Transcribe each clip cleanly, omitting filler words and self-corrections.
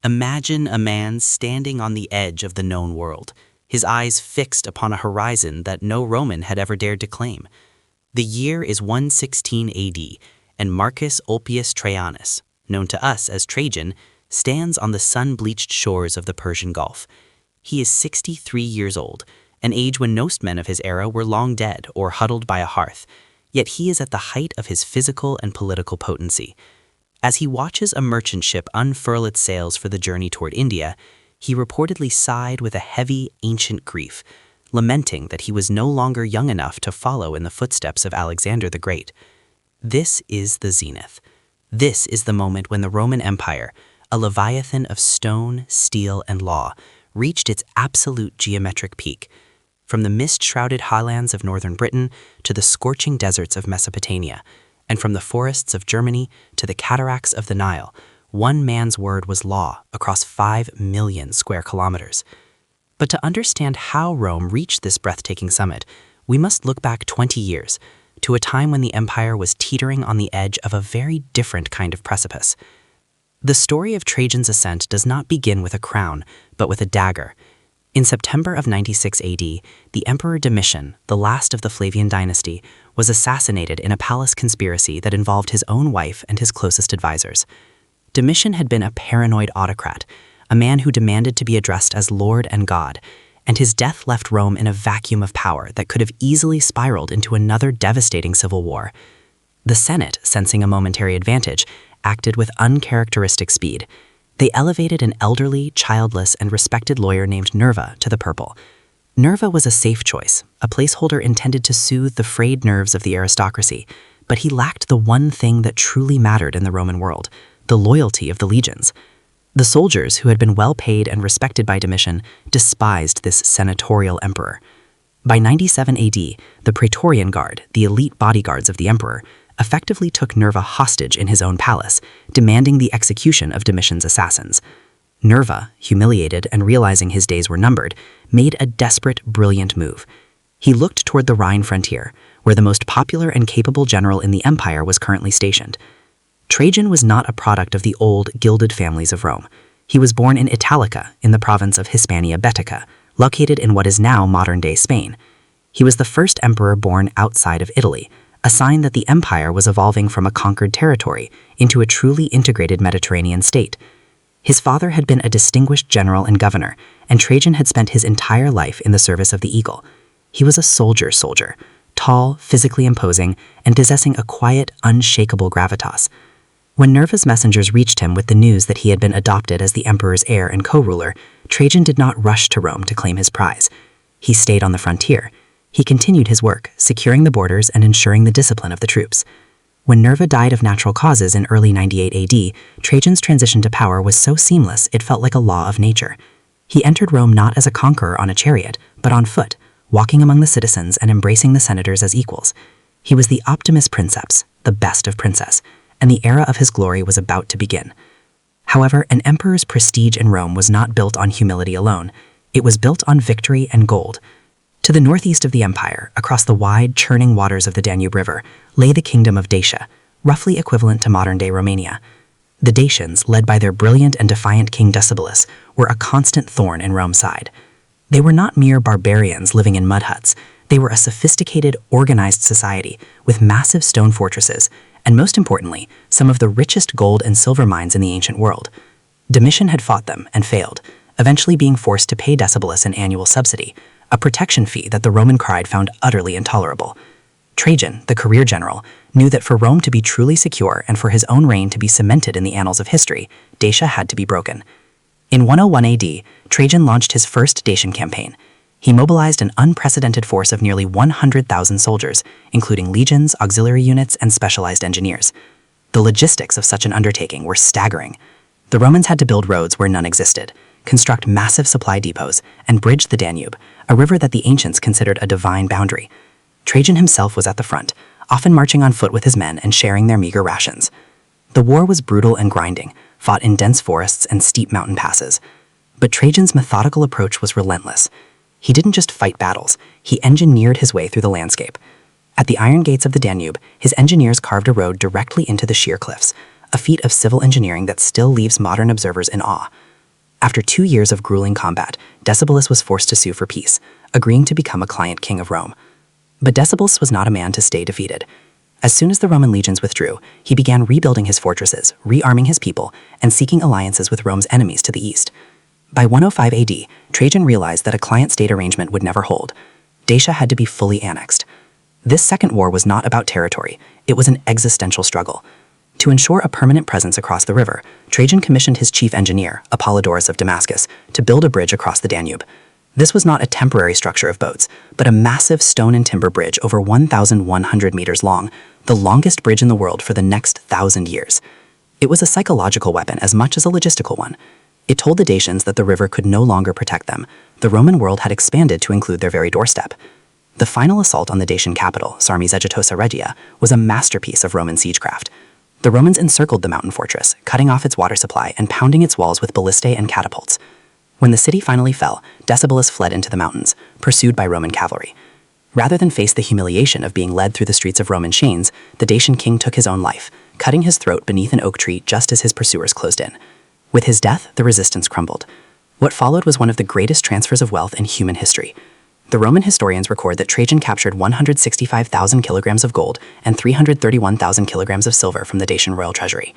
Imagine a man standing on the edge of the known world, his eyes fixed upon a horizon that no Roman had ever dared to claim. The year is 116 AD, and Marcus Ulpius Trajanus, known to us as Trajan, stands on the sun-bleached shores of the Persian Gulf. He is 63 years old, an age when most men of his era were long dead or huddled by a hearth, yet he is at the height of his physical and political potency. As he watches a merchant ship unfurl its sails for the journey toward India, he reportedly sighed with a heavy, ancient grief, lamenting that he was no longer young enough to follow in the footsteps of Alexander the Great. This is the zenith. This is the moment when the Roman Empire, a leviathan of stone, steel, and law, reached its absolute geometric peak. From the mist-shrouded highlands of northern Britain to the scorching deserts of Mesopotamia, and from the forests of Germany to the cataracts of the Nile, one man's word was law across 5 million square kilometers. But to understand how Rome reached this breathtaking summit, we must look back 20 years, to a time when the empire was teetering on the edge of a very different kind of precipice. The story of Trajan's ascent does not begin with a crown, but with a dagger. In September of 96 AD, the Emperor Domitian, the last of the Flavian dynasty, was assassinated in a palace conspiracy that involved his own wife and his closest advisors. Domitian had been a paranoid autocrat, a man who demanded to be addressed as Lord and God, and his death left Rome in a vacuum of power that could have easily spiraled into another devastating civil war. The Senate, sensing a momentary advantage, acted with uncharacteristic speed. They elevated an elderly, childless, and respected lawyer named Nerva to the purple. Nerva was a safe choice, a placeholder intended to soothe the frayed nerves of the aristocracy, but he lacked the one thing that truly mattered in the Roman world, the loyalty of the legions. The soldiers, who had been well paid and respected by Domitian, despised this senatorial emperor. By 97 AD, the Praetorian Guard, the elite bodyguards of the emperor, effectively took Nerva hostage in his own palace, demanding the execution of Domitian's assassins. Nerva, humiliated and realizing his days were numbered, made a desperate, brilliant move. He looked toward the Rhine frontier, where the most popular and capable general in the empire was currently stationed. Trajan was not a product of the old, gilded families of Rome. He was born in Italica, in the province of Hispania Baetica, located in what is now modern-day Spain. He was the first emperor born outside of Italy, a sign that the empire was evolving from a conquered territory into a truly integrated Mediterranean state. His father had been a distinguished general and governor, and Trajan had spent his entire life in the service of the eagle. He was a soldier's soldier, tall, physically imposing, and possessing a quiet, unshakable gravitas. When Nerva's messengers reached him with the news that he had been adopted as the emperor's heir and co-ruler, Trajan did not rush to Rome to claim his prize. He stayed on the frontier. He continued his work, securing the borders and ensuring the discipline of the troops. When Nerva died of natural causes in early 98 AD, Trajan's transition to power was so seamless it felt like a law of nature. He entered Rome not as a conqueror on a chariot, but on foot, walking among the citizens and embracing the senators as equals. He was the Optimus Princeps, the best of princes, and the era of his glory was about to begin. However, an emperor's prestige in Rome was not built on humility alone. It was built on victory and gold. To the northeast of the empire, across the wide, churning waters of the Danube River, lay the kingdom of Dacia, roughly equivalent to modern-day Romania. The Dacians, led by their brilliant and defiant king Decebalus, were a constant thorn in Rome's side. They were not mere barbarians living in mud huts. They were a sophisticated, organized society with massive stone fortresses, and most importantly, some of the richest gold and silver mines in the ancient world. Domitian had fought them and failed, eventually being forced to pay Decebalus an annual subsidy, a protection fee that the Roman pride found utterly intolerable. Trajan, the career general, knew that for Rome to be truly secure and for his own reign to be cemented in the annals of history, Dacia had to be broken. In 101 AD, Trajan launched his first Dacian campaign. He mobilized an unprecedented force of nearly 100,000 soldiers, including legions, auxiliary units, and specialized engineers. The logistics of such an undertaking were staggering. The Romans had to build roads where none existed, construct massive supply depots, and bridge the Danube, a river that the ancients considered a divine boundary. Trajan himself was at the front, often marching on foot with his men and sharing their meager rations. The war was brutal and grinding, fought in dense forests and steep mountain passes. But Trajan's methodical approach was relentless. He didn't just fight battles, he engineered his way through the landscape. At the iron gates of the Danube, his engineers carved a road directly into the sheer cliffs, a feat of civil engineering that still leaves modern observers in awe. After 2 years of grueling combat, Decebalus was forced to sue for peace, agreeing to become a client king of Rome. But Decebalus was not a man to stay defeated. As soon as the Roman legions withdrew, he began rebuilding his fortresses, rearming his people, and seeking alliances with Rome's enemies to the east. By 105 AD, Trajan realized that a client-state arrangement would never hold. Dacia had to be fully annexed. This second war was not about territory, it was an existential struggle. To ensure a permanent presence across the river, Trajan commissioned his chief engineer, Apollodorus of Damascus, to build a bridge across the Danube. This was not a temporary structure of boats, but a massive stone and timber bridge over 1,100 meters long, the longest bridge in the world for the next 1,000 years. It was a psychological weapon as much as a logistical one. It told the Dacians that the river could no longer protect them. The Roman world had expanded to include their very doorstep. The final assault on the Dacian capital, Sarmizegetusa Regia, was a masterpiece of Roman siegecraft. The Romans encircled the mountain fortress, cutting off its water supply and pounding its walls with ballistae and catapults. When the city finally fell, Decebalus fled into the mountains, pursued by Roman cavalry. Rather than face the humiliation of being led through the streets of Roman chains, the Dacian king took his own life, cutting his throat beneath an oak tree just as his pursuers closed in. With his death, the resistance crumbled. What followed was one of the greatest transfers of wealth in human history. The Roman historians record that Trajan captured 165,000 kilograms of gold and 331,000 kilograms of silver from the Dacian royal treasury.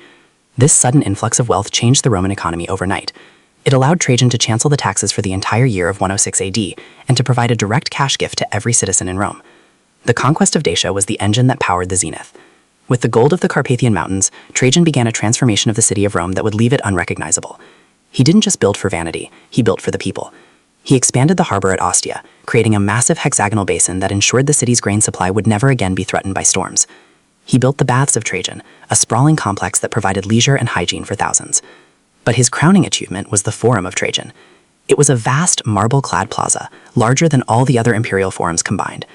This sudden influx of wealth changed the Roman economy overnight. It allowed Trajan to cancel the taxes for the entire year of 106 AD and to provide a direct cash gift to every citizen in Rome. The conquest of Dacia was the engine that powered the zenith. With the gold of the Carpathian Mountains, Trajan began a transformation of the city of Rome that would leave it unrecognizable. He didn't just build for vanity, he built for the people. He expanded the harbor at Ostia, creating a massive hexagonal basin that ensured the city's grain supply would never again be threatened by storms. He built the Baths of Trajan, a sprawling complex that provided leisure and hygiene for thousands. But his crowning achievement was the Forum of Trajan. It was a vast marble-clad plaza, larger than all the other imperial forums combined.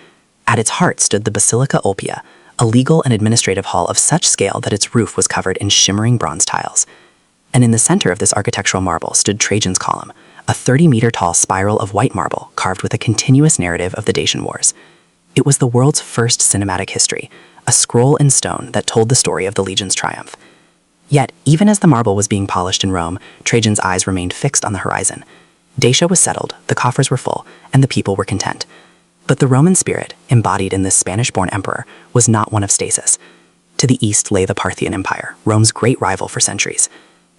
At its heart stood the Basilica Ulpia, a legal and administrative hall of such scale that its roof was covered in shimmering bronze tiles. And in the center of this architectural marble stood Trajan's column, a 30-meter-tall spiral of white marble carved with a continuous narrative of the Dacian Wars. It was the world's first cinematic history, a scroll in stone that told the story of the legion's triumph. Yet, even as the marble was being polished in Rome, Trajan's eyes remained fixed on the horizon. Dacia was settled, the coffers were full, and the people were content. But the Roman spirit, embodied in this Spanish-born emperor, was not one of stasis. To the east lay the Parthian Empire, Rome's great rival for centuries.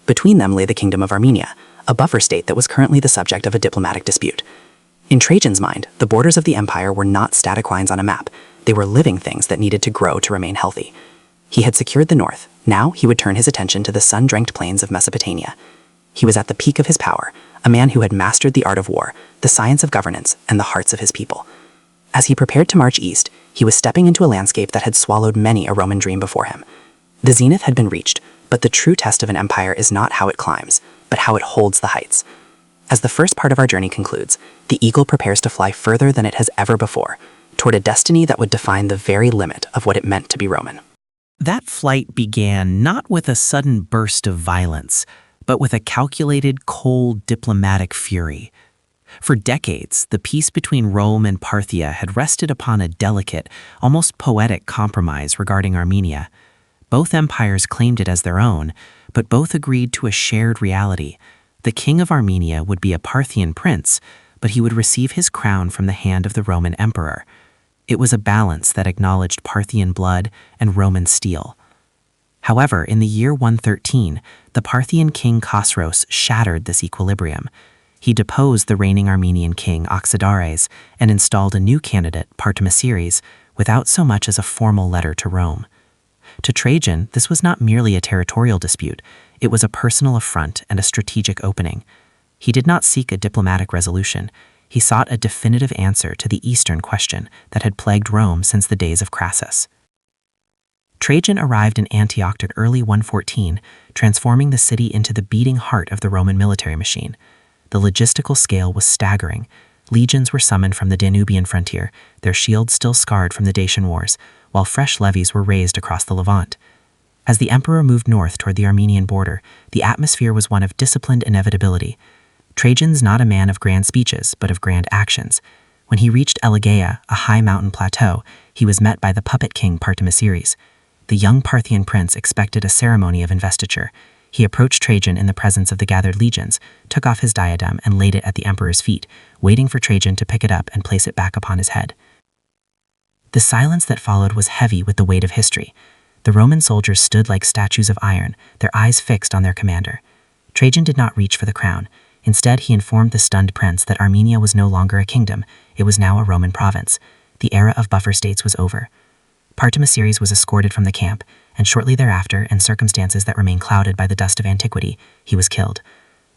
Between them lay the kingdom of Armenia, a buffer state that was currently the subject of a diplomatic dispute. In Trajan's mind, the borders of the empire were not static lines on a map. They were living things that needed to grow to remain healthy. He had secured the north. Now he would turn his attention to the sun-drenched plains of Mesopotamia. He was at the peak of his power, a man who had mastered the art of war, the science of governance, and the hearts of his people. As he prepared to march east, he was stepping into a landscape that had swallowed many a Roman dream before him. The zenith had been reached, but the true test of an empire is not how it climbs, but how it holds the heights. As the first part of our journey concludes, the eagle prepares to fly further than it has ever before, toward a destiny that would define the very limit of what it meant to be Roman. That flight began not with a sudden burst of violence, but with a calculated, cold diplomatic fury. For decades, the peace between Rome and Parthia had rested upon a delicate, almost poetic compromise regarding Armenia. Both empires claimed it as their own, but both agreed to a shared reality. The king of Armenia would be a Parthian prince, but he would receive his crown from the hand of the Roman emperor. It was a balance that acknowledged Parthian blood and Roman steel. However, in the year 113, the Parthian king Khosroes shattered this equilibrium. He deposed the reigning Armenian king Oxydares and installed a new candidate, Partimiceres, without so much as a formal letter to Rome. To Trajan, this was not merely a territorial dispute, it was a personal affront and a strategic opening. He did not seek a diplomatic resolution. He sought a definitive answer to the Eastern question that had plagued Rome since the days of Crassus. Trajan arrived in Antioch at early 114, transforming the city into the beating heart of the Roman military machine. The logistical scale was staggering. Legions were summoned from the Danubian frontier, their shields still scarred from the Dacian Wars, while fresh levies were raised across the Levant. As the emperor moved north toward the Armenian border, the atmosphere was one of disciplined inevitability. Trajan's not a man of grand speeches, but of grand actions. When he reached Elageia, a high mountain plateau, he was met by the puppet king Partimiceres. The young Parthian prince expected a ceremony of investiture. He approached Trajan in the presence of the gathered legions, took off his diadem and laid it at the emperor's feet, waiting for Trajan to pick it up and place it back upon his head. The silence that followed was heavy with the weight of history. The Roman soldiers stood like statues of iron, their eyes fixed on their commander. Trajan did not reach for the crown. Instead, he informed the stunned prince that Armenia was no longer a kingdom, it was now a Roman province. The era of buffer states was over. Parthian was escorted from the camp, and shortly thereafter, in circumstances that remain clouded by the dust of antiquity, he was killed.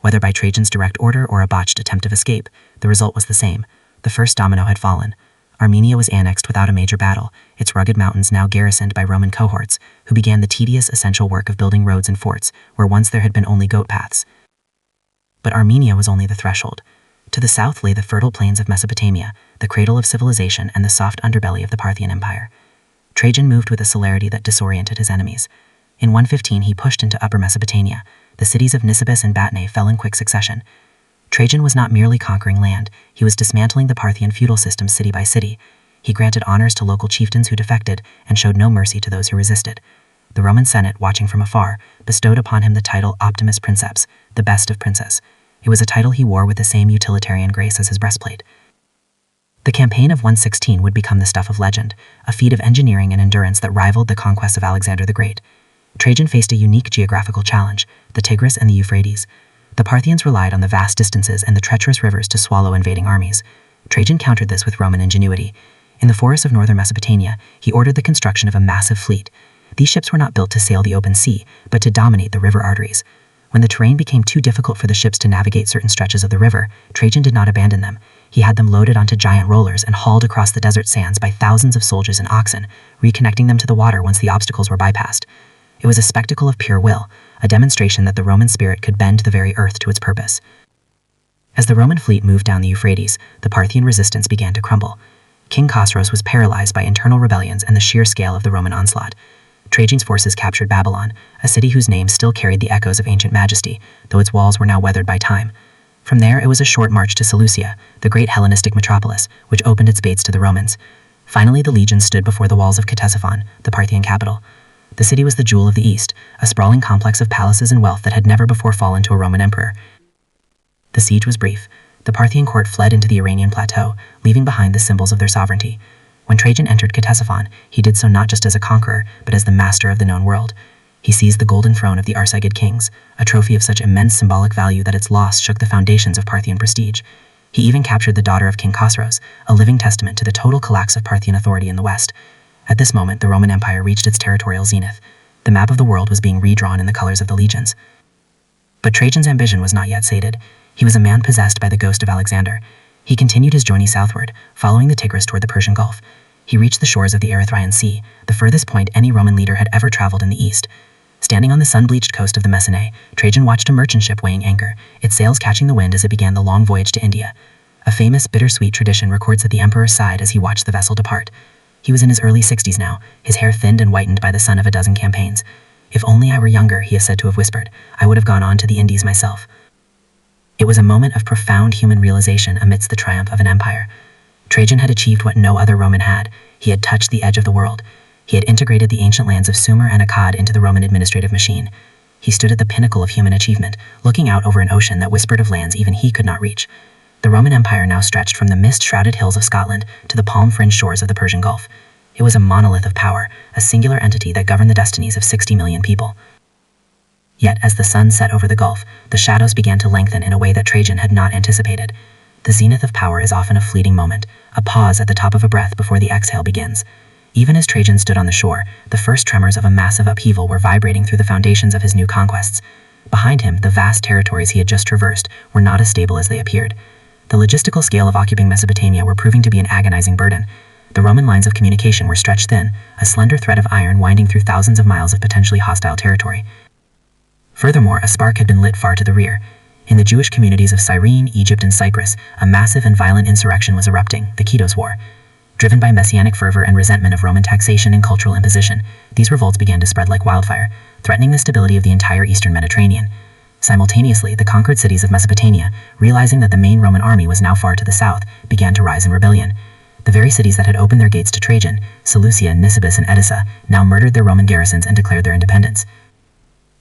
Whether by Trajan's direct order or a botched attempt of escape, the result was the same. The first domino had fallen. Armenia was annexed without a major battle, its rugged mountains now garrisoned by Roman cohorts, who began the tedious, essential work of building roads and forts, where once there had been only goat paths. But Armenia was only the threshold. To the south lay the fertile plains of Mesopotamia, the cradle of civilization and the soft underbelly of the Parthian Empire. Trajan moved with a celerity that disoriented his enemies. In 115 he pushed into Upper Mesopotamia. The cities of Nisibis and Batnae fell in quick succession. Trajan was not merely conquering land, he was dismantling the Parthian feudal system city by city. He granted honors to local chieftains who defected and showed no mercy to those who resisted. The Roman Senate, watching from afar, bestowed upon him the title Optimus Princeps, the best of princes. It was a title he wore with the same utilitarian grace as his breastplate. The campaign of 116 would become the stuff of legend, a feat of engineering and endurance that rivaled the conquest of Alexander the Great. Trajan faced a unique geographical challenge, the Tigris and the Euphrates. The Parthians relied on the vast distances and the treacherous rivers to swallow invading armies. Trajan countered this with Roman ingenuity. In the forests of northern Mesopotamia, he ordered the construction of a massive fleet. These ships were not built to sail the open sea, but to dominate the river arteries. When the terrain became too difficult for the ships to navigate certain stretches of the river, Trajan did not abandon them. He had them loaded onto giant rollers and hauled across the desert sands by thousands of soldiers and oxen, reconnecting them to the water once the obstacles were bypassed. It was a spectacle of pure will, a demonstration that the Roman spirit could bend the very earth to its purpose. As the Roman fleet moved down the Euphrates, the Parthian resistance began to crumble. King Khosroes was paralyzed by internal rebellions and the sheer scale of the Roman onslaught. Trajan's forces captured Babylon, a city whose name still carried the echoes of ancient majesty, though its walls were now weathered by time. From there, it was a short march to Seleucia, the great Hellenistic metropolis, which opened its gates to the Romans. Finally, the legions stood before the walls of Ctesiphon, the Parthian capital. The city was the jewel of the East, a sprawling complex of palaces and wealth that had never before fallen to a Roman emperor. The siege was brief. The Parthian court fled into the Iranian plateau, leaving behind the symbols of their sovereignty. When Trajan entered Ctesiphon, he did so not just as a conqueror, but as the master of the known world. He seized the golden throne of the Arsacid kings, a trophy of such immense symbolic value that its loss shook the foundations of Parthian prestige. He even captured the daughter of King Khosroes, a living testament to the total collapse of Parthian authority in the West. At this moment, the Roman Empire reached its territorial zenith. The map of the world was being redrawn in the colors of the legions. But Trajan's ambition was not yet sated. He was a man possessed by the ghost of Alexander. He continued his journey southward, following the Tigris toward the Persian Gulf. He reached the shores of the Erythraean Sea, the furthest point any Roman leader had ever traveled in the east. Standing on the sun-bleached coast of the Messene, Trajan watched a merchant ship weighing anchor, its sails catching the wind as it began the long voyage to India. A famous, bittersweet tradition records that the emperor sighed as he watched the vessel depart. He was in his early 60s now, his hair thinned and whitened by the sun of a dozen campaigns. "If only I were younger," he is said to have whispered, "I would have gone on to the Indies myself." It was a moment of profound human realization amidst the triumph of an empire. Trajan had achieved what no other Roman had. He had touched the edge of the world. He had integrated the ancient lands of Sumer and Akkad into the Roman administrative machine. He stood at the pinnacle of human achievement, looking out over an ocean that whispered of lands even he could not reach. The Roman Empire now stretched from the mist-shrouded hills of Scotland to the palm-fringed shores of the Persian Gulf. It was a monolith of power, a singular entity that governed the destinies of 60 million people. Yet, as the sun set over the Gulf, the shadows began to lengthen in a way that Trajan had not anticipated. The zenith of power is often a fleeting moment, a pause at the top of a breath before the exhale begins. Even as Trajan stood on the shore, the first tremors of a massive upheaval were vibrating through the foundations of his new conquests. Behind him, the vast territories he had just traversed were not as stable as they appeared. The logistical scale of occupying Mesopotamia were proving to be an agonizing burden. The Roman lines of communication were stretched thin, a slender thread of iron winding through thousands of miles of potentially hostile territory. Furthermore, a spark had been lit far to the rear. In the Jewish communities of Cyrene, Egypt, and Cyprus, a massive and violent insurrection was erupting, the Kitos War. Driven by messianic fervor and resentment of Roman taxation and cultural imposition, these revolts began to spread like wildfire, threatening the stability of the entire eastern Mediterranean. Simultaneously, the conquered cities of Mesopotamia, realizing that the main Roman army was now far to the south, began to rise in rebellion. The very cities that had opened their gates to Trajan, Seleucia, Nisibis, and Edessa, now murdered their Roman garrisons and declared their independence.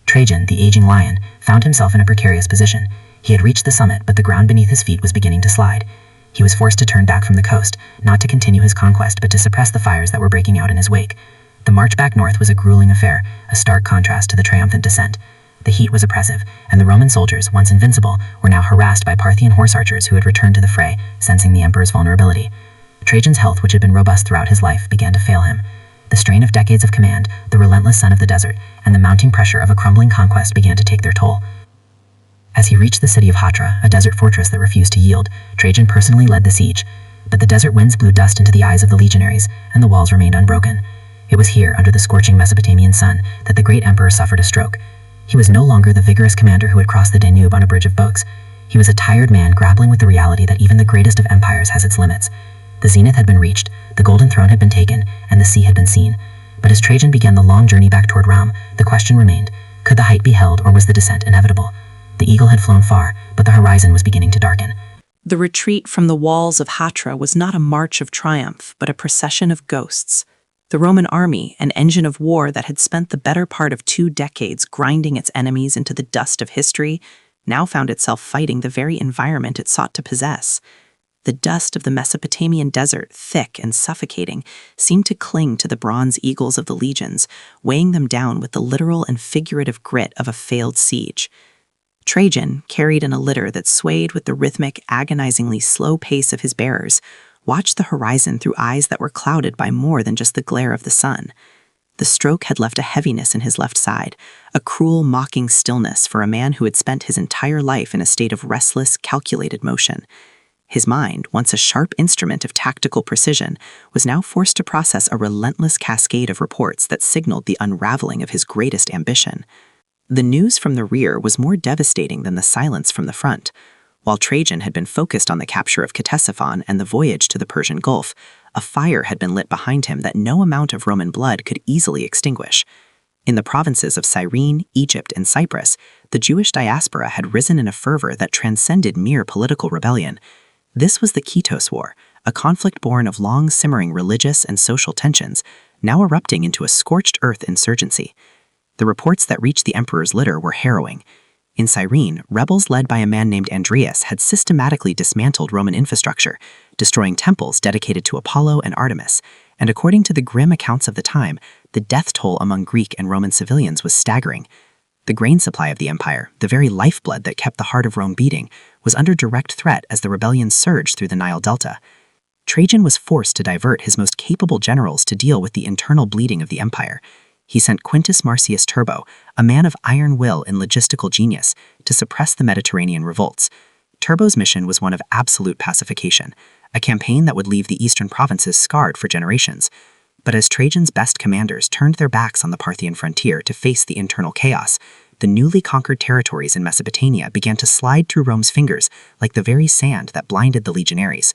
Trajan, the aging lion, found himself in a precarious position. He had reached the summit, but the ground beneath his feet was beginning to slide. He was forced to turn back from the coast, not to continue his conquest, but to suppress the fires that were breaking out in his wake. The march back north was a grueling affair, a stark contrast to the triumphant descent. The heat was oppressive, and the Roman soldiers, once invincible, were now harassed by Parthian horse archers who had returned to the fray, sensing the emperor's vulnerability. Trajan's health, which had been robust throughout his life, began to fail him. The strain of decades of command, the relentless sun of the desert, and the mounting pressure of a crumbling conquest began to take their toll. As he reached the city of Hatra, a desert fortress that refused to yield, Trajan personally led the siege. But the desert winds blew dust into the eyes of the legionaries, and the walls remained unbroken. It was here, under the scorching Mesopotamian sun, that the great emperor suffered a stroke. He was no longer the vigorous commander who had crossed the Danube on a bridge of boats. He was a tired man grappling with the reality that even the greatest of empires has its limits. The zenith had been reached, the golden throne had been taken, and the sea had been seen. But as Trajan began the long journey back toward Rome, the question remained, could the height be held, or was the descent inevitable? The eagle had flown far, but the horizon was beginning to darken. The retreat from the walls of Hatra was not a march of triumph, but a procession of ghosts. The Roman army, an engine of war that had spent the better part of 2 decades grinding its enemies into the dust of history, now found itself fighting the very environment it sought to possess. The dust of the Mesopotamian desert, thick and suffocating, seemed to cling to the bronze eagles of the legions, weighing them down with the literal and figurative grit of a failed siege. Trajan, carried in a litter that swayed with the rhythmic, agonizingly slow pace of his bearers, watched the horizon through eyes that were clouded by more than just the glare of the sun. The stroke had left a heaviness in his left side, a cruel, mocking stillness for a man who had spent his entire life in a state of restless, calculated motion. His mind, once a sharp instrument of tactical precision, was now forced to process a relentless cascade of reports that signaled the unraveling of his greatest ambition. The news from the rear was more devastating than the silence from the front. While Trajan had been focused on the capture of Ctesiphon and the voyage to the Persian Gulf, a fire had been lit behind him that no amount of Roman blood could easily extinguish. In the provinces of Cyrene, Egypt, and Cyprus, the Jewish diaspora had risen in a fervor that transcended mere political rebellion. This was the Kitos War, a conflict born of long-simmering religious and social tensions, now erupting into a scorched earth insurgency. The reports that reached the emperor's litter were harrowing. In Cyrene, rebels led by a man named Andreas had systematically dismantled Roman infrastructure, destroying temples dedicated to Apollo and Artemis, and according to the grim accounts of the time, the death toll among Greek and Roman civilians was staggering. The grain supply of the empire, the very lifeblood that kept the heart of Rome beating, was under direct threat as the rebellion surged through the Nile Delta. Trajan was forced to divert his most capable generals to deal with the internal bleeding of the empire. He sent Quintus Marcius Turbo, a man of iron will and logistical genius, to suppress the Mediterranean revolts. Turbo's mission was one of absolute pacification, a campaign that would leave the eastern provinces scarred for generations. But as Trajan's best commanders turned their backs on the Parthian frontier to face the internal chaos, the newly conquered territories in Mesopotamia began to slide through Rome's fingers like the very sand that blinded the legionaries.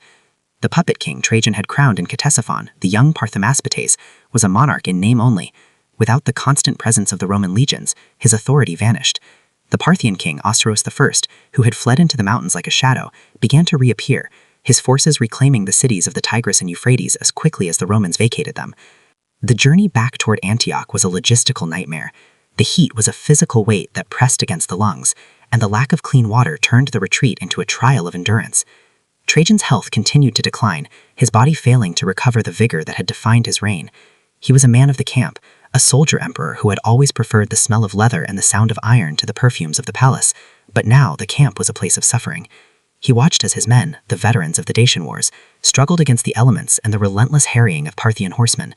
The puppet king Trajan had crowned in Ctesiphon, the young Parthomaspates, was a monarch in name only. Without the constant presence of the Roman legions, his authority vanished. The Parthian king Osroes I, who had fled into the mountains like a shadow, began to reappear, his forces reclaiming the cities of the Tigris and Euphrates as quickly as the Romans vacated them. The journey back toward Antioch was a logistical nightmare. The heat was a physical weight that pressed against the lungs, and the lack of clean water turned the retreat into a trial of endurance. Trajan's health continued to decline, his body failing to recover the vigor that had defined his reign. He was a man of the camp, a soldier emperor who had always preferred the smell of leather and the sound of iron to the perfumes of the palace, but now the camp was a place of suffering. He watched as his men, the veterans of the Dacian Wars, struggled against the elements and the relentless harrying of Parthian horsemen.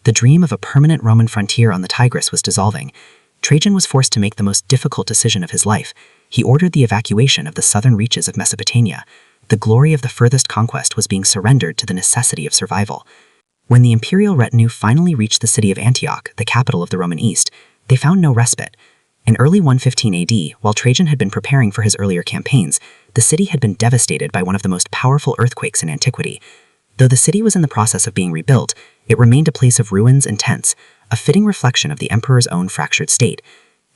The dream of a permanent Roman frontier on the Tigris was dissolving. Trajan was forced to make the most difficult decision of his life. He ordered the evacuation of the southern reaches of Mesopotamia. The glory of the furthest conquest was being surrendered to the necessity of survival. When the imperial retinue finally reached the city of Antioch, the capital of the Roman East, they found no respite. In early 115 AD, while Trajan had been preparing for his earlier campaigns, the city had been devastated by one of the most powerful earthquakes in antiquity. Though the city was in the process of being rebuilt, it remained a place of ruins and tents, a fitting reflection of the emperor's own fractured state.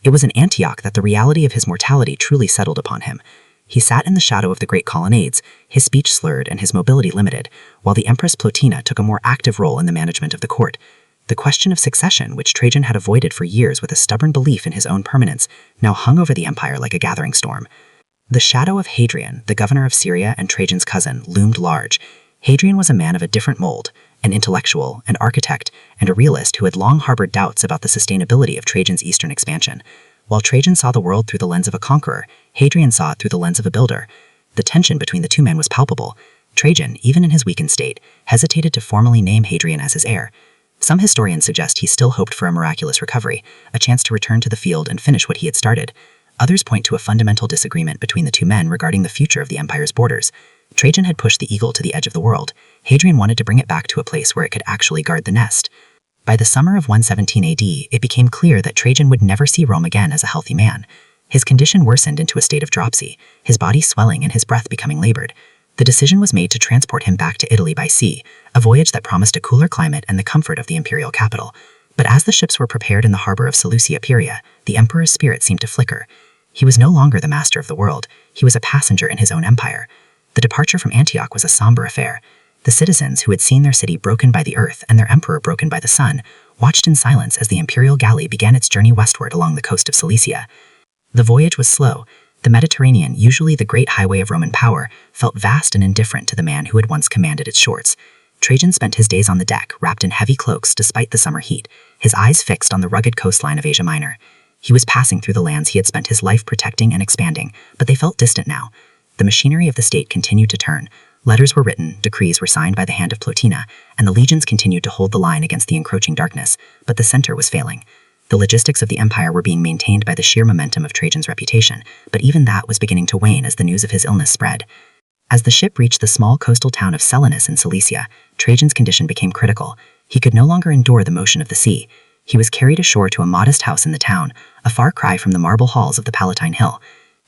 It was in Antioch that the reality of his mortality truly settled upon him. He sat in the shadow of the great colonnades, his speech slurred and his mobility limited, while the Empress Plotina took a more active role in the management of the court. The question of succession, which Trajan had avoided for years with a stubborn belief in his own permanence, now hung over the empire like a gathering storm. The shadow of Hadrian, the governor of Syria and Trajan's cousin, loomed large. Hadrian was a man of a different mold, an intellectual, an architect, and a realist who had long harbored doubts about the sustainability of Trajan's eastern expansion. While Trajan saw the world through the lens of a conqueror, Hadrian saw it through the lens of a builder. The tension between the two men was palpable. Trajan, even in his weakened state, hesitated to formally name Hadrian as his heir. Some historians suggest he still hoped for a miraculous recovery, a chance to return to the field and finish what he had started. Others point to a fundamental disagreement between the two men regarding the future of the empire's borders. Trajan had pushed the eagle to the edge of the world. Hadrian wanted to bring it back to a place where it could actually guard the nest. By the summer of 117 AD, it became clear that Trajan would never see Rome again as a healthy man. His condition worsened into a state of dropsy, his body swelling and his breath becoming labored. The decision was made to transport him back to Italy by sea, a voyage that promised a cooler climate and the comfort of the imperial capital. But as the ships were prepared in the harbor of Seleucia Pieria, the emperor's spirit seemed to flicker. He was no longer the master of the world, he was a passenger in his own empire. The departure from Antioch was a somber affair. The citizens, who had seen their city broken by the earth and their emperor broken by the sun, watched in silence as the imperial galley began its journey westward along the coast of Cilicia. The voyage was slow. The Mediterranean, usually the great highway of Roman power, felt vast and indifferent to the man who had once commanded its shores. Trajan spent his days on the deck, wrapped in heavy cloaks despite the summer heat, his eyes fixed on the rugged coastline of Asia Minor. He was passing through the lands he had spent his life protecting and expanding, but they felt distant now. The machinery of the state continued to turn. Letters were written, decrees were signed by the hand of Plotina, and the legions continued to hold the line against the encroaching darkness, but the center was failing. The logistics of the empire were being maintained by the sheer momentum of Trajan's reputation, but even that was beginning to wane as the news of his illness spread. As the ship reached the small coastal town of Selinus in Cilicia, Trajan's condition became critical. He could no longer endure the motion of the sea. He was carried ashore to a modest house in the town, a far cry from the marble halls of the Palatine Hill.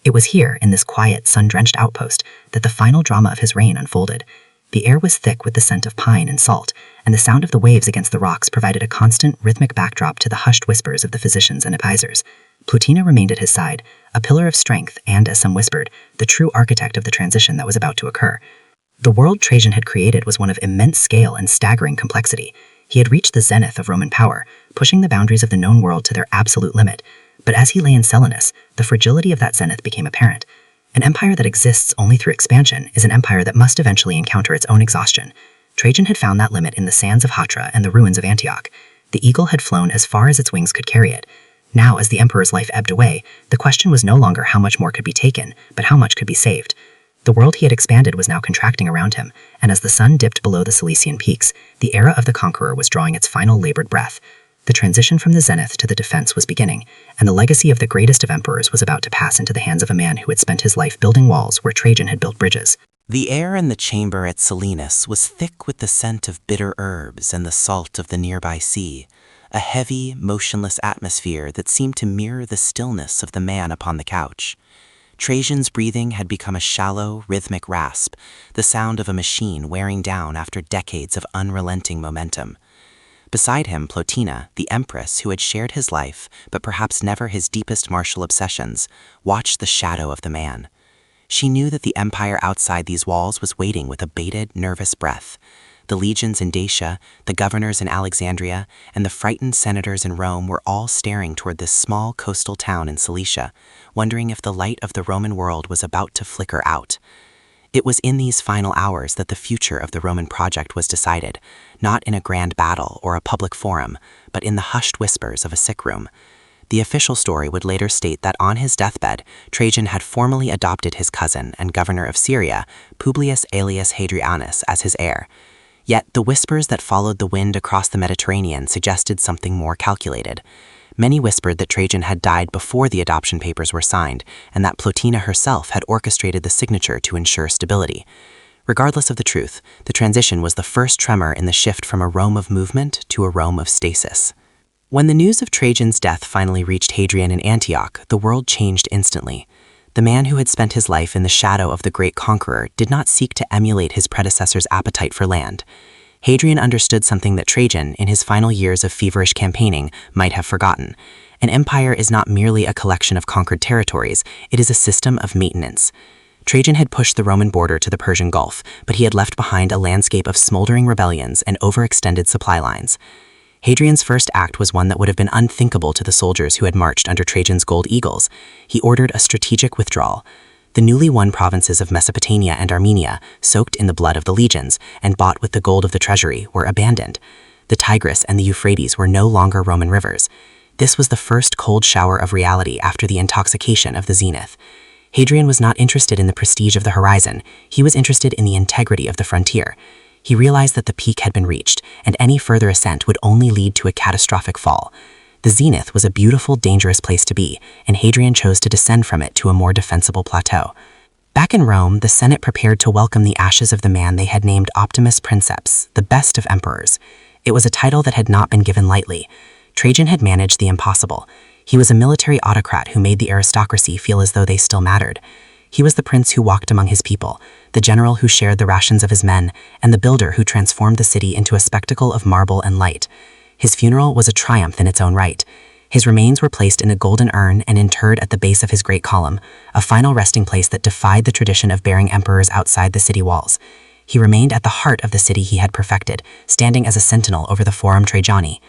It was here, in this quiet, sun-drenched outpost, that the final drama of his reign unfolded. The air was thick with the scent of pine and salt, and the sound of the waves against the rocks provided a constant, rhythmic backdrop to the hushed whispers of the physicians and advisors. Plotina remained at his side, a pillar of strength and, as some whispered, the true architect of the transition that was about to occur. The world Trajan had created was one of immense scale and staggering complexity. He had reached the zenith of Roman power, pushing the boundaries of the known world to their absolute limit. But as he lay in Selinus, the fragility of that zenith became apparent. An empire that exists only through expansion is an empire that must eventually encounter its own exhaustion. Trajan had found that limit in the sands of Hatra and the ruins of Antioch. The eagle had flown as far as its wings could carry it. Now, as the emperor's life ebbed away, the question was no longer how much more could be taken, but how much could be saved. The world he had expanded was now contracting around him, and as the sun dipped below the Cilician peaks, the era of the conqueror was drawing its final labored breath. The transition from the zenith to the defense was beginning, and the legacy of the greatest of emperors was about to pass into the hands of a man who had spent his life building walls where Trajan had built bridges. The air in the chamber at Selinus was thick with the scent of bitter herbs and the salt of the nearby sea, a heavy, motionless atmosphere that seemed to mirror the stillness of the man upon the couch. Trajan's breathing had become a shallow, rhythmic rasp, the sound of a machine wearing down after decades of unrelenting momentum. Beside him, Plotina, the empress who had shared his life, but perhaps never his deepest martial obsessions, watched the shadow of the man. She knew that the empire outside these walls was waiting with a bated, nervous breath. The legions in Dacia, the governors in Alexandria, and the frightened senators in Rome were all staring toward this small coastal town in Cilicia, wondering if the light of the Roman world was about to flicker out. It was in these final hours that the future of the Roman project was decided, not in a grand battle or a public forum, but in the hushed whispers of a sick room. The official story would later state that on his deathbed, Trajan had formally adopted his cousin and governor of Syria, Publius Aelius Hadrianus, as his heir. Yet the whispers that followed the wind across the Mediterranean suggested something more calculated. Many whispered that Trajan had died before the adoption papers were signed, and that Plotina herself had orchestrated the signature to ensure stability. Regardless of the truth, the transition was the first tremor in the shift from a Rome of movement to a Rome of stasis. When the news of Trajan's death finally reached Hadrian in Antioch, the world changed instantly. The man who had spent his life in the shadow of the great conqueror did not seek to emulate his predecessor's appetite for land. Hadrian understood something that Trajan, in his final years of feverish campaigning, might have forgotten. An empire is not merely a collection of conquered territories, it is a system of maintenance. Trajan had pushed the Roman border to the Persian Gulf, but he had left behind a landscape of smoldering rebellions and overextended supply lines. Hadrian's first act was one that would have been unthinkable to the soldiers who had marched under Trajan's gold eagles. He ordered a strategic withdrawal. The newly won provinces of Mesopotamia and Armenia, soaked in the blood of the legions and bought with the gold of the treasury, were abandoned. The Tigris and the Euphrates were no longer Roman rivers. This was the first cold shower of reality after the intoxication of the zenith. Hadrian was not interested in the prestige of the horizon. He was interested in the integrity of the frontier. He realized that the peak had been reached, and any further ascent would only lead to a catastrophic fall. The zenith was a beautiful, dangerous place to be, and Hadrian chose to descend from it to a more defensible plateau. Back in Rome, the Senate prepared to welcome the ashes of the man they had named Optimus Princeps, the best of emperors. It was a title that had not been given lightly. Trajan had managed the impossible. He was a military autocrat who made the aristocracy feel as though they still mattered. He was the prince who walked among his people, the general who shared the rations of his men, and the builder who transformed the city into a spectacle of marble and light. His funeral was a triumph in its own right. His remains were placed in a golden urn and interred at the base of his great column, a final resting place that defied the tradition of burying emperors outside the city walls. He remained at the heart of the city he had perfected, standing as a sentinel over the Forum Trajani.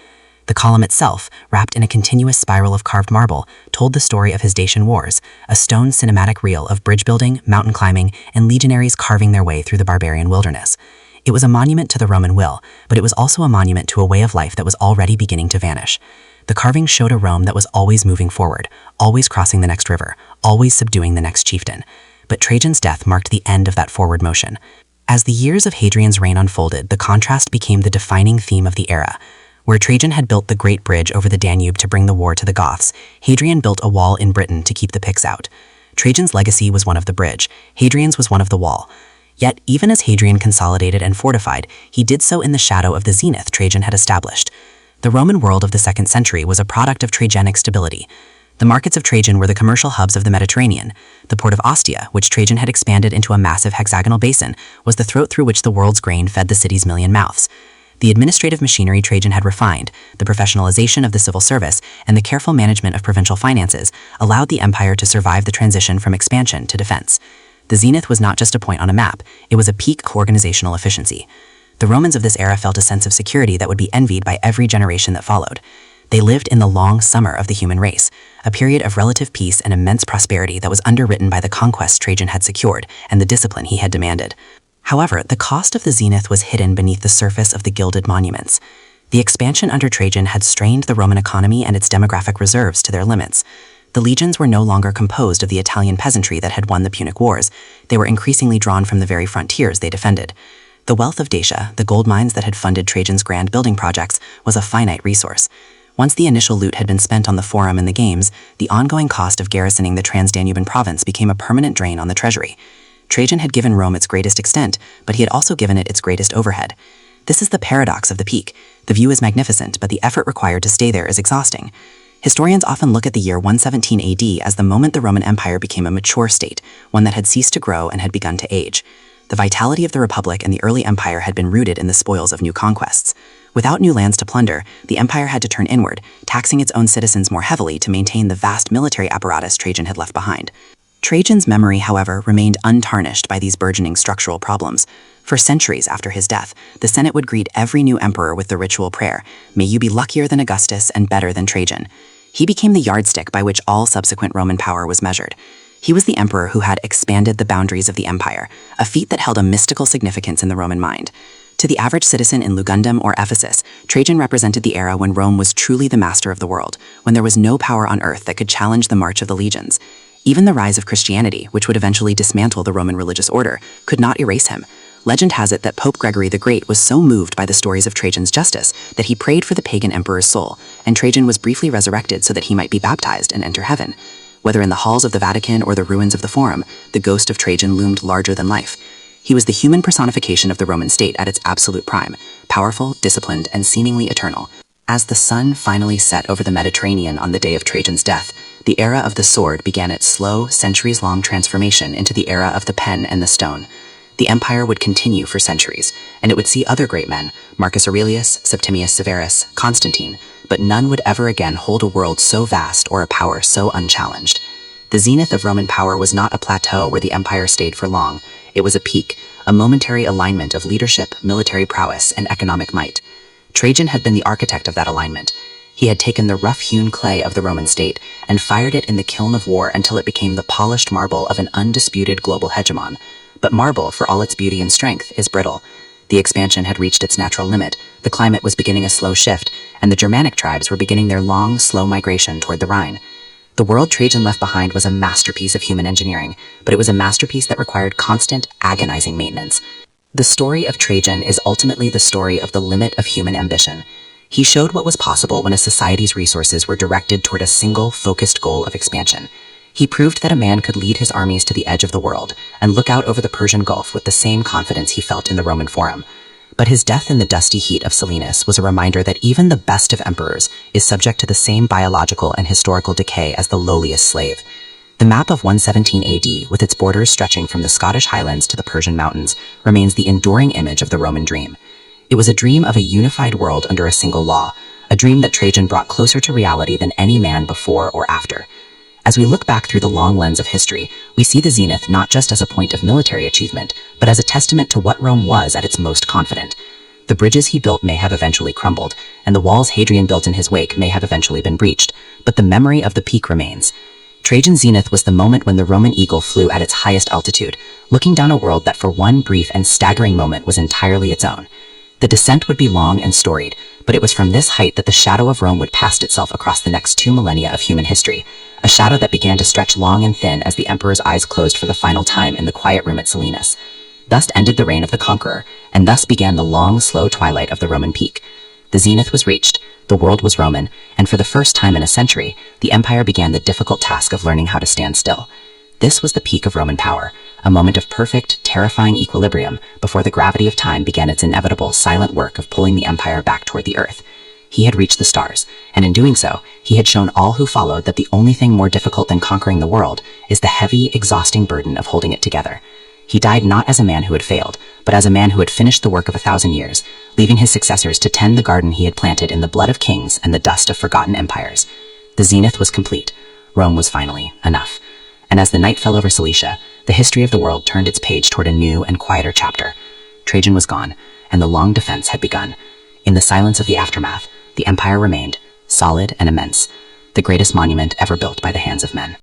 The column itself, wrapped in a continuous spiral of carved marble, told the story of his Dacian Wars, a stone cinematic reel of bridge building, mountain climbing, and legionaries carving their way through the barbarian wilderness. It was a monument to the Roman will, but it was also a monument to a way of life that was already beginning to vanish. The carving showed a Rome that was always moving forward, always crossing the next river, always subduing the next chieftain. But Trajan's death marked the end of that forward motion. As the years of Hadrian's reign unfolded, the contrast became the defining theme of the era. Where Trajan had built the great bridge over the Danube to bring the war to the Goths, Hadrian built a wall in Britain to keep the Picts out. Trajan's legacy was one of the bridge, Hadrian's was one of the wall. Yet, even as Hadrian consolidated and fortified, he did so in the shadow of the zenith Trajan had established. The Roman world of the 2nd century was a product of Trajanic stability. The markets of Trajan were the commercial hubs of the Mediterranean. The port of Ostia, which Trajan had expanded into a massive hexagonal basin, was the throat through which the world's grain fed the city's million mouths. The administrative machinery Trajan had refined, the professionalization of the civil service, and the careful management of provincial finances allowed the empire to survive the transition from expansion to defense. The zenith was not just a point on a map, it was a peak organizational efficiency. The Romans of this era felt a sense of security that would be envied by every generation that followed. They lived in the long summer of the human race, a period of relative peace and immense prosperity that was underwritten by the conquests Trajan had secured and the discipline he had demanded. However, the cost of the zenith was hidden beneath the surface of the gilded monuments. The expansion under Trajan had strained the Roman economy and its demographic reserves to their limits. The legions were no longer composed of the Italian peasantry that had won the Punic Wars. They were increasingly drawn from the very frontiers they defended. The wealth of Dacia, the gold mines that had funded Trajan's grand building projects, was a finite resource. Once the initial loot had been spent on the Forum and the Games, the ongoing cost of garrisoning the Trans-Danubian province became a permanent drain on the treasury. Trajan had given Rome its greatest extent, but he had also given it its greatest overhead. This is the paradox of the peak. The view is magnificent, but the effort required to stay there is exhausting. Historians often look at the year 117 AD as the moment the Roman Empire became a mature state, one that had ceased to grow and had begun to age. The vitality of the Republic and the early empire had been rooted in the spoils of new conquests. Without new lands to plunder, the empire had to turn inward, taxing its own citizens more heavily to maintain the vast military apparatus Trajan had left behind. Trajan's memory, however, remained untarnished by these burgeoning structural problems. For centuries after his death, the Senate would greet every new emperor with the ritual prayer, "May you be luckier than Augustus and better than Trajan." He became the yardstick by which all subsequent Roman power was measured. He was the emperor who had expanded the boundaries of the empire, a feat that held a mystical significance in the Roman mind. To the average citizen in Lugundum or Ephesus, Trajan represented the era when Rome was truly the master of the world, when there was no power on earth that could challenge the march of the legions. Even the rise of Christianity, which would eventually dismantle the Roman religious order, could not erase him. Legend has it that Pope Gregory the Great was so moved by the stories of Trajan's justice that he prayed for the pagan emperor's soul, and Trajan was briefly resurrected so that he might be baptized and enter heaven. Whether in the halls of the Vatican or the ruins of the Forum, the ghost of Trajan loomed larger than life. He was the human personification of the Roman state at its absolute prime, powerful, disciplined, and seemingly eternal. As the sun finally set over the Mediterranean on the day of Trajan's death, the era of the sword began its slow, centuries-long transformation into the era of the pen and the stone. The empire would continue for centuries, and it would see other great men, Marcus Aurelius, Septimius Severus, Constantine, but none would ever again hold a world so vast or a power so unchallenged. The zenith of Roman power was not a plateau where the empire stayed for long. It was a peak, a momentary alignment of leadership, military prowess, and economic might. Trajan had been the architect of that alignment. He had taken the rough-hewn clay of the Roman state and fired it in the kiln of war until it became the polished marble of an undisputed global hegemon. But marble, for all its beauty and strength, is brittle. The expansion had reached its natural limit, the climate was beginning a slow shift, and the Germanic tribes were beginning their long, slow migration toward the Rhine. The world Trajan left behind was a masterpiece of human engineering, but it was a masterpiece that required constant, agonizing maintenance. The story of Trajan is ultimately the story of the limit of human ambition. He showed what was possible when a society's resources were directed toward a single, focused goal of expansion. He proved that a man could lead his armies to the edge of the world and look out over the Persian Gulf with the same confidence he felt in the Roman Forum. But his death in the dusty heat of Selinus was a reminder that even the best of emperors is subject to the same biological and historical decay as the lowliest slave. The map of 117 AD, with its borders stretching from the Scottish Highlands to the Persian mountains, remains the enduring image of the Roman dream. It was a dream of a unified world under a single law, a dream that Trajan brought closer to reality than any man before or after. As we look back through the long lens of history, we see the zenith not just as a point of military achievement, but as a testament to what Rome was at its most confident. The bridges he built may have eventually crumbled, and the walls Hadrian built in his wake may have eventually been breached, but the memory of the peak remains. Trajan's zenith was the moment when the Roman eagle flew at its highest altitude, looking down a world that for one brief and staggering moment was entirely its own. The descent would be long and storied, but it was from this height that the shadow of Rome would cast itself across the next 2 millennia of human history, a shadow that began to stretch long and thin as the emperor's eyes closed for the final time in the quiet room at Selinus. Thus ended the reign of the conqueror, and thus began the long, slow twilight of the Roman peak. The zenith was reached, the world was Roman, and for the first time in a century, the empire began the difficult task of learning how to stand still. This was the peak of Roman power, a moment of perfect, terrifying equilibrium before the gravity of time began its inevitable, silent work of pulling the empire back toward the earth. He had reached the stars, and in doing so, he had shown all who followed that the only thing more difficult than conquering the world is the heavy, exhausting burden of holding it together. He died not as a man who had failed, but as a man who had finished the work of 1,000 years, leaving his successors to tend the garden he had planted in the blood of kings and the dust of forgotten empires. The zenith was complete. Rome was finally enough. And as the night fell over Cilicia, the history of the world turned its page toward a new and quieter chapter. Trajan was gone, and the long defense had begun. In the silence of the aftermath, the empire remained, solid and immense, the greatest monument ever built by the hands of men.